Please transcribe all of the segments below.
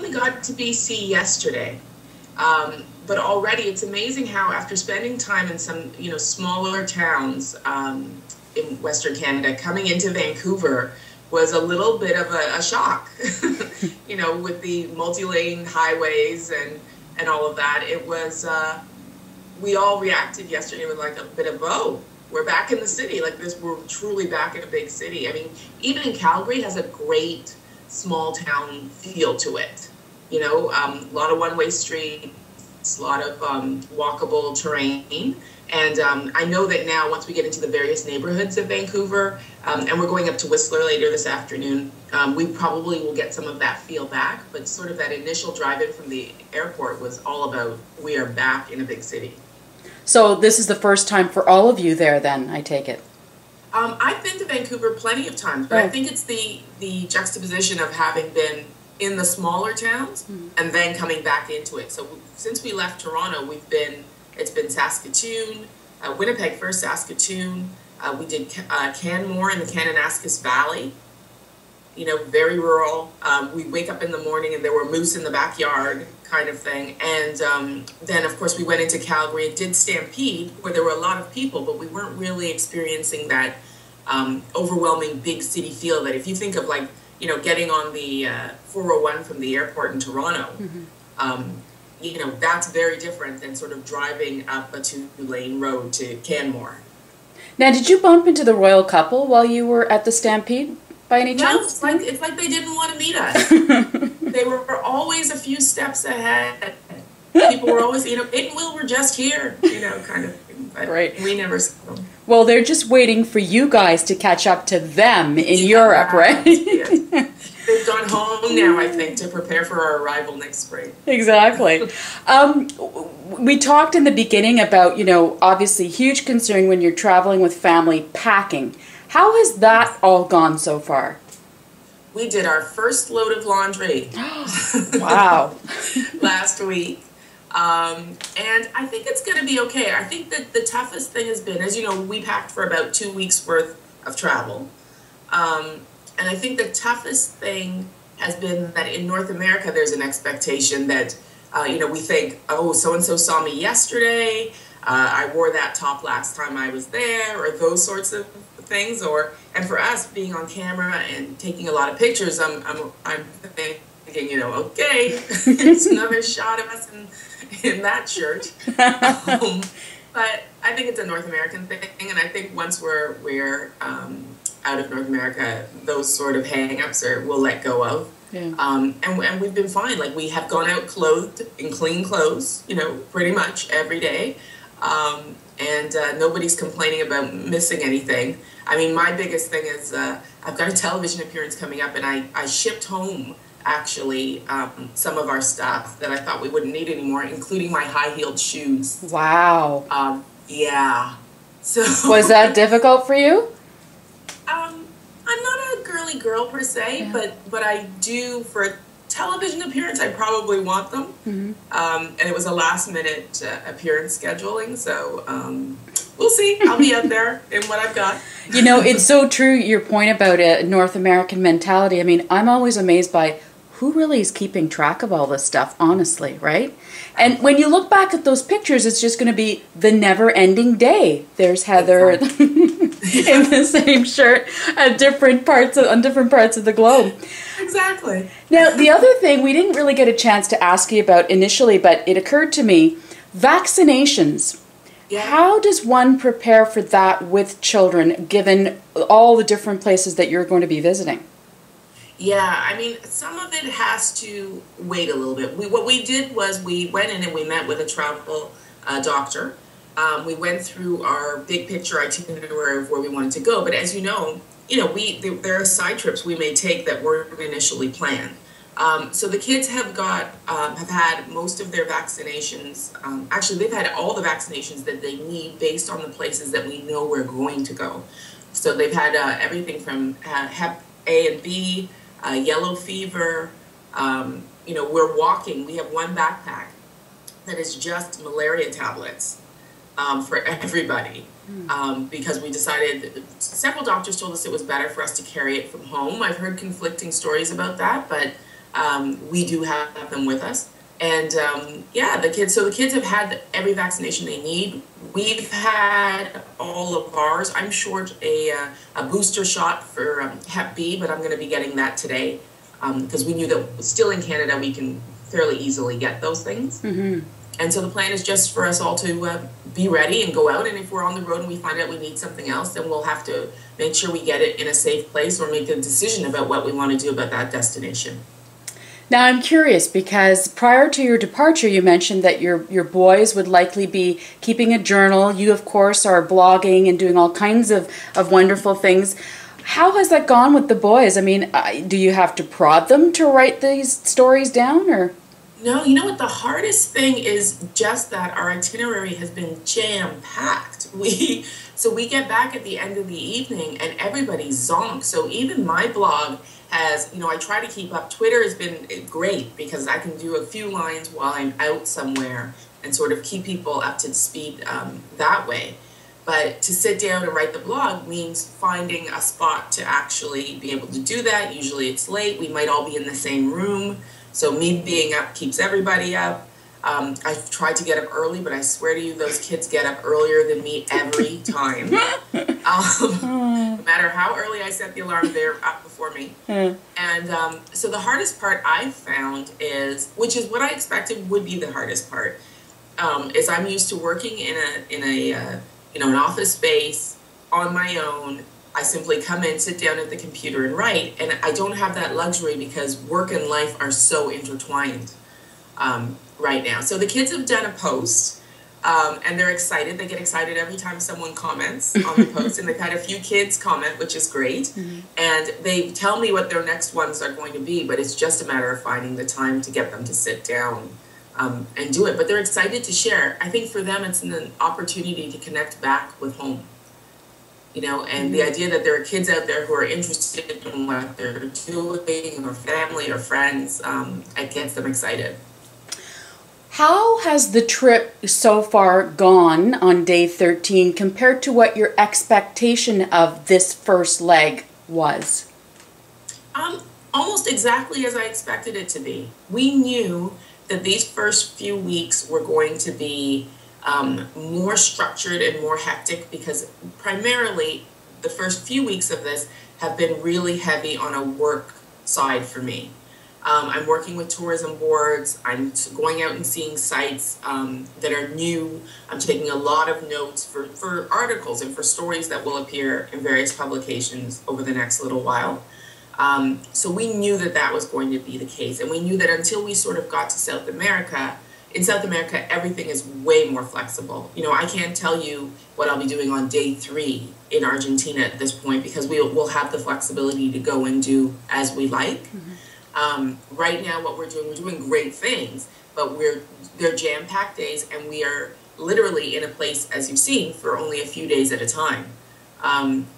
only got to BC yesterday, but already it's amazing how after spending time in some, smaller towns in Western Canada, coming into Vancouver was a little bit of a shock, with the multi-lane highways and all of that. It was, we all reacted yesterday with like a bit of, oh, we're back in the city, like this, we're truly back in a big city. I mean, even in Calgary has a great small town feel to it. A lot of one-way streets, a lot of walkable terrain. And I know that now once we get into the various neighborhoods of Vancouver, and we're going up to Whistler later this afternoon, we probably will get some of that feel back. But sort of that initial drive-in from the airport was all about, we are back in a big city. So this is the first time for all of you there then, I take it? I've been to Vancouver plenty of times, but I think it's the juxtaposition of having been in the smaller towns and then coming back into it. So since we left Toronto, it's been Saskatoon, Winnipeg first, Saskatoon. We did Canmore in the Kananaskis Valley, very rural. We wake up in the morning and there were moose in the backyard kind of thing. And then, of course, we went into Calgary and did Stampede, where there were a lot of people, but we weren't really experiencing that overwhelming big city feel that if you think of like, getting on the 401 from the airport in Toronto, that's very different than sort of driving up a two-lane road to Canmore. Now, did you bump into the royal couple while you were at the Stampede by any chance? No, it's like they didn't want to meet us. They were always a few steps ahead. People were always, Kate and Will were just here, kind of thing. But right. We never saw them. Well, they're just waiting for you guys to catch up to them in Europe, right? Yes. They've gone home now, I think, to prepare for our arrival next spring. Exactly. We talked in the beginning about, obviously huge concern when you're traveling with family, packing. How has that all gone so far? We did our first load of laundry. Wow. Last week. And I think it's going to be okay. I think that the toughest thing has been, as you know, we packed for about 2 weeks worth of travel. And I think the toughest thing has been that in North America, there's an expectation that, we think, oh, so-and-so saw me yesterday. I wore that top last time I was there, or those sorts of things. And for us, being on camera and taking a lot of pictures, I'm thinking, okay, it's another shot of us in that shirt. But I think it's a North American thing, and I think once we're out of North America, those sort of hang-ups we'll let go of. Yeah. And we've been fine. Like, we have gone out clothed in clean clothes, pretty much every day. And nobody's complaining about missing anything. I mean, my biggest thing is I've got a television appearance coming up, and I shipped home, actually, some of our stuff that I thought we wouldn't need anymore, including my high-heeled shoes. Wow. Yeah. So was that difficult for you? I'm not a girly girl per se, yeah. but I do, for a television appearance, I probably want them. Mm-hmm. And it was a last-minute appearance scheduling, so we'll see. I'll be out there in what I've got. It's so true, your point about a North American mentality. I mean, I'm always amazed by who really is keeping track of all this stuff, honestly, right? And when you look back at those pictures, it's just going to be the never-ending day. There's Heather in the same shirt at different parts on different parts of the globe. Exactly. Now, the other thing we didn't really get a chance to ask you about initially, but it occurred to me, vaccinations. Yeah. How does one prepare for that with children, given all the different places that you're going to be visiting? Yeah, I mean, some of it has to wait a little bit. What we did was we went in and we met with a travel doctor. We went through our big picture itinerary of where we wanted to go. But as you know, there are side trips we may take that weren't initially planned. So the kids have had most of their vaccinations. Actually, they've had all the vaccinations that they need based on the places that we know we're going to go. So they've had everything from Hep A and B, yellow fever. We're walking. We have one backpack that is just malaria tablets for everybody. Because we decided, several doctors told us it was better for us to carry it from home. I've heard conflicting stories about that, but we do have them with us. And yeah, the kids have had every vaccination they need. We've had all of ours. I'm short a booster shot for Hep B, but I'm going to be getting that today because we knew that still in Canada we can fairly easily get those things. Mm-hmm. And so the plan is just for us all to be ready and go out. And if we're on the road and we find out we need something else, then we'll have to make sure we get it in a safe place or make a decision about what we want to do about that destination. Now I'm curious because prior to your departure, you mentioned that your boys would likely be keeping a journal. You, of course, are blogging and doing all kinds of wonderful things. How has that gone with the boys? I mean, do you have to prod them to write these stories down, or? No, you know what? The hardest thing is just that our itinerary has been jam-packed. So we get back at the end of the evening and everybody's zonked. So even my blog has, I try to keep up. Twitter has been great because I can do a few lines while I'm out somewhere and sort of keep people up to speed that way. But to sit down and write the blog means finding a spot to actually be able to do that. Usually it's late. We might all be in the same room. So me being up keeps everybody up. I've tried to get up early, but I swear to you, those kids get up earlier than me every time. No matter how early I set the alarm, they're up before me. And so the hardest part I've found is, which is what I expected would be the hardest part, is I'm used to working in an office space on my own. I simply come in, sit down at the computer and write, and I don't have that luxury because work and life are so intertwined right now. So the kids have done a post, and they're excited. They get excited every time someone comments on the post, and they've had a few kids comment, which is great. Mm-hmm. And they tell me what their next ones are going to be, but it's just a matter of finding the time to get them to sit down and do it. But they're excited to share. I think for them, it's an opportunity to connect back with home. And the idea that there are kids out there who are interested in what they're doing, or family or friends, it gets them excited. How has the trip so far gone on day 13 compared to what your expectation of this first leg was? Almost exactly as I expected it to be. We knew that these first few weeks were going to be more structured and more hectic because primarily the first few weeks of this have been really heavy on a work side for me. I'm working with tourism boards. I'm going out and seeing sites that are new. I'm taking a lot of notes for articles and for stories that will appear in various publications over the next little while. So we knew that that was going to be the case. And we knew that until we sort of got to South America, in South America, everything is way more flexible. I can't tell you what I'll be doing on day 3 in Argentina at this point because we'll have the flexibility to go and do as we like. Mm-hmm. Right now, what we're doing great things, but they're jam-packed days, and we are literally in a place, as you've seen, for only a few days at a time.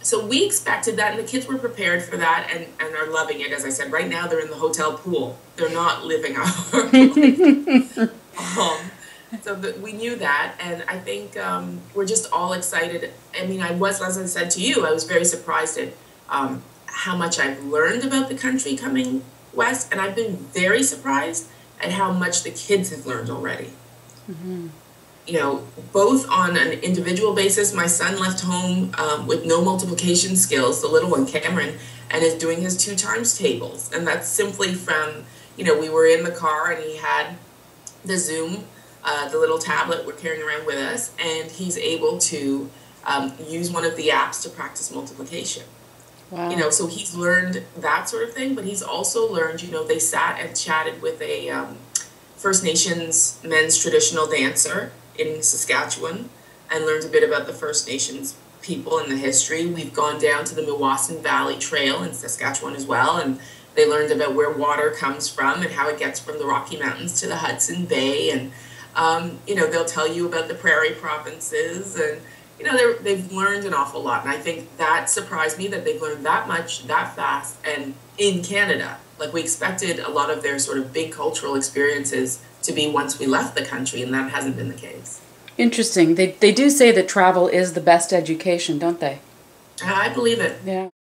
So we expected that, and the kids were prepared for that and are loving it. As I said, right now they're in the hotel pool. They're not living our so we knew that, and I think we're just all excited. I mean, as I said to you, I was very surprised at how much I've learned about the country coming west, and I've been very surprised at how much the kids have learned already. Mm-hmm. Both on an individual basis. My son left home with no multiplication skills, the little one, Cameron, and is doing his 2 times tables. And that's simply from, we were in the car and he had the Zoom, the little tablet we're carrying around with us, and he's able to use one of the apps to practice multiplication. Wow. So he's learned that sort of thing, but he's also learned, they sat and chatted with a First Nations men's traditional dancer in Saskatchewan and learned a bit about the First Nations people and the history. We've gone down to the Meewasin Valley Trail in Saskatchewan as well, and they learned about where water comes from and how it gets from the Rocky Mountains to the Hudson Bay, and they'll tell you about the prairie provinces, and they've learned an awful lot. And I think that surprised me that they've learned that much that fast, and in Canada. Like, we expected a lot of their sort of big cultural experiences to be once we left the country, and that hasn't been the case. Interesting. They do say that travel is the best education, don't they? I believe it. Yeah.